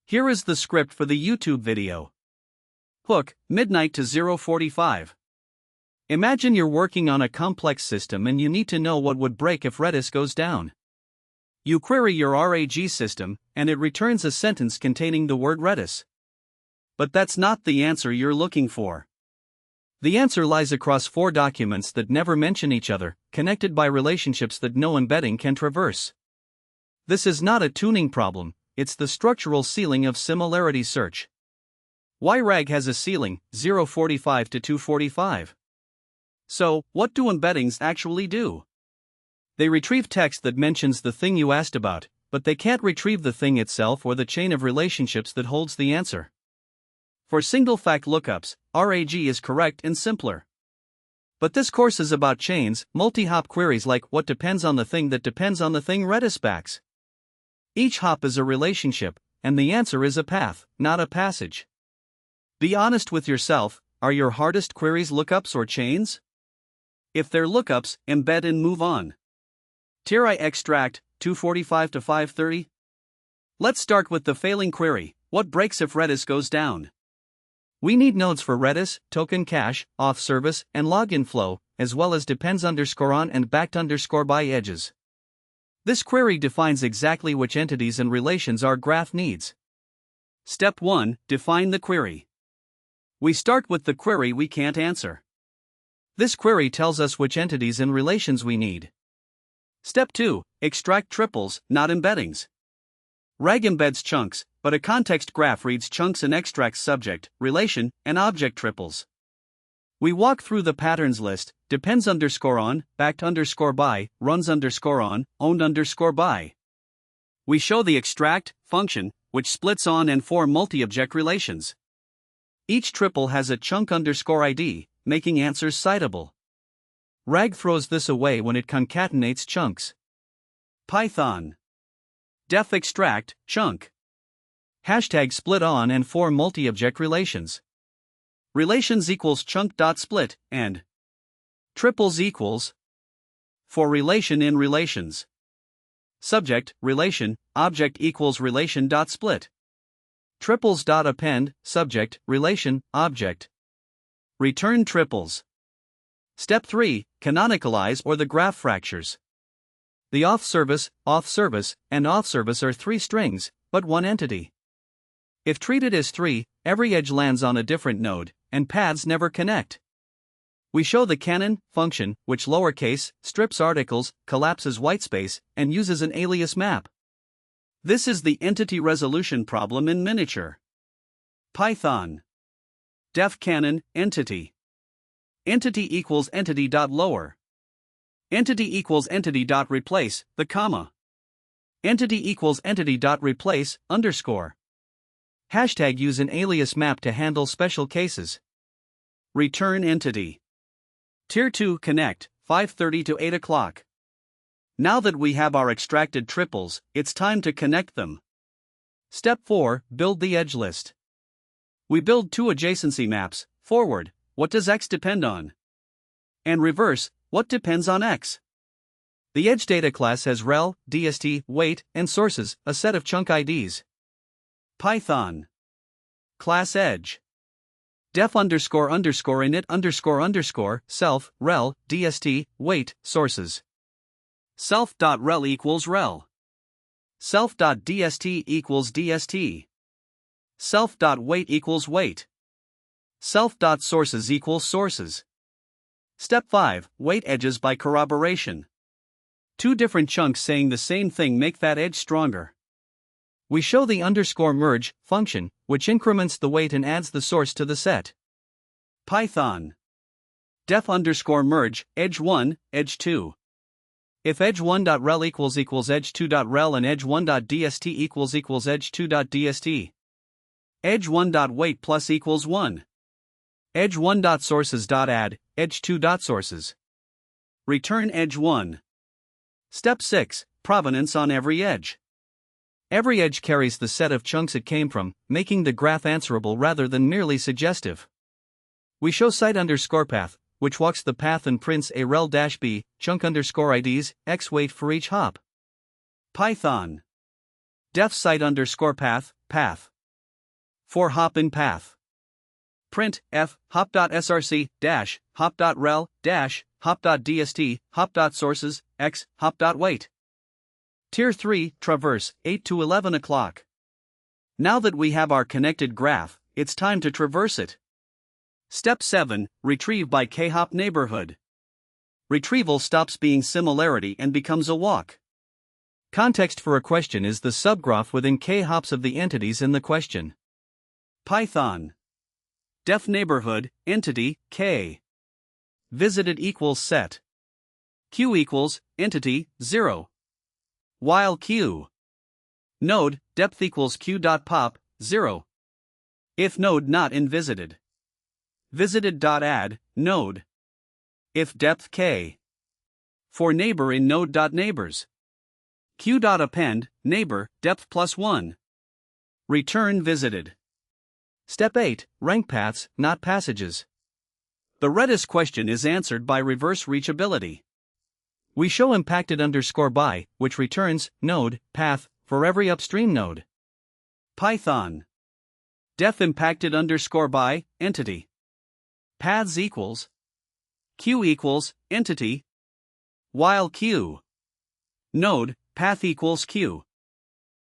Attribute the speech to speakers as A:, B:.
A: Here is the script for the YouTube video. Hook, midnight to 0:45. Imagine you're working on a complex system and you need to know what would break if Redis goes down. You query your RAG system, and it returns a sentence containing the word Redis. But that's not the answer you're looking for. The answer lies across 4 documents that never mention each other, connected by relationships that no embedding can traverse. This is not a tuning problem, it's the structural ceiling of similarity search. Why RAG has a ceiling, 0:45 to 2:45? So, what do embeddings actually do? They retrieve text that mentions the thing you asked about, but they can't retrieve the thing itself or the chain of relationships that holds the answer. For single-fact lookups, RAG is correct and simpler. But this course is about chains, multi-hop queries like what depends on the thing that depends on the thing Redis backs. Each hop is a relationship, and the answer is a path, not a passage. Be honest with yourself, are your hardest queries lookups or chains? If they're lookups, embed and move on. Tier I extract, 2:45 to 5:30? Let's start with the failing query, what breaks if Redis goes down? We need nodes for Redis, token cache, auth service, and login flow, as well as depends_on and backed_by edges. This query defines exactly which entities and relations our graph needs. Step 1, define the query. We start with the query we can't answer. This query tells us which entities and relations we need. Step 2, extract triples, not embeddings. RAG embeds chunks, but a context graph reads chunks and extracts subject, relation, and object triples. We walk through the patterns list, depends_on, backed_by, runs_on, owned_by. We show the extract function, which splits on and for multi-object relations. Each triple has a chunk_ID, making answers citable. RAG throws this away when it concatenates chunks. Python. Def extract, chunk. Hashtag split on and for multi-object relations. Relations equals chunk.split, and triples equals for relation in relations. Subject, relation, object equals relation.split. Triples.append, subject, relation, object. Return triples. Step 3, canonicalize or the graph fractures. The auth service, and auth service are 3 strings, but one entity. If treated as 3, every edge lands on a different node, and paths never connect. We show the canon function, which lowercase strips articles, collapses whitespace, and uses an alias map. This is the entity resolution problem in miniature. Python. Def canon entity. Entity equals entity.lower. Entity equals entity.replace, the comma. Entity equals entity.replace, underscore. Hashtag use an alias map to handle special cases. Return entity. Tier 2 connect, 5:30 to 8 o'clock. Now that we have our extracted triples, it's time to connect them. Step 4, build the edge list. We build 2 adjacency maps, forward, what does X depend on? And reverse, what depends on X? The edge data class has rel, dst, weight, and sources, a set of chunk IDs. Python. Class edge. Def__init__, self, rel, dst, weight, sources. Self.rel equals rel. Self.dst equals dst. Self.weight equals weight. Self.sources equals sources. Step 5, weight edges by corroboration. 2 different chunks saying the same thing make that edge stronger. We show the _merge function, which increments the weight and adds the source to the set. Python. Def_merge, edge 1, edge 2. If edge1.rel equals edge2.rel and edge1.dst equals edge2.dst. Edge1.weight plus equals 1. Edge1.sources.add, edge2.sources. Return edge1. Step 6, provenance on every edge. Every edge carries the set of chunks it came from, making the graph answerable rather than merely suggestive. We show cite_path, which walks the path and prints a rel-b, chunk_IDs, x weight for each hop. Python. Def cite_path, path. For hop in path. Print f hop.src dash hop.rel dash hop.dst hop.sources x hop.wait. Tier 3 Traverse 8 to 11 o'clock. Now that we have our connected graph, it's time to traverse it. Step 7 Retrieve by khop neighborhood. Retrieval stops being similarity and becomes a walk. Context for a question is the subgraph within khops of the entities in the question. Python. Def neighborhood, entity, k. Visited equals set. Q equals, entity, 0. While q. Node, depth equals q.pop, 0. If node not in visited. Visited.add, node. If depth k. For neighbor in node.neighbors. Q.append, neighbor, depth plus 1. Return visited. Step 8 Rank paths, not passages. The Redis question is answered by reverse reachability. We show impacted _by, which returns node path for every upstream node. Python. Def impacted _by entity. Paths equals q equals entity while q. Node path equals q.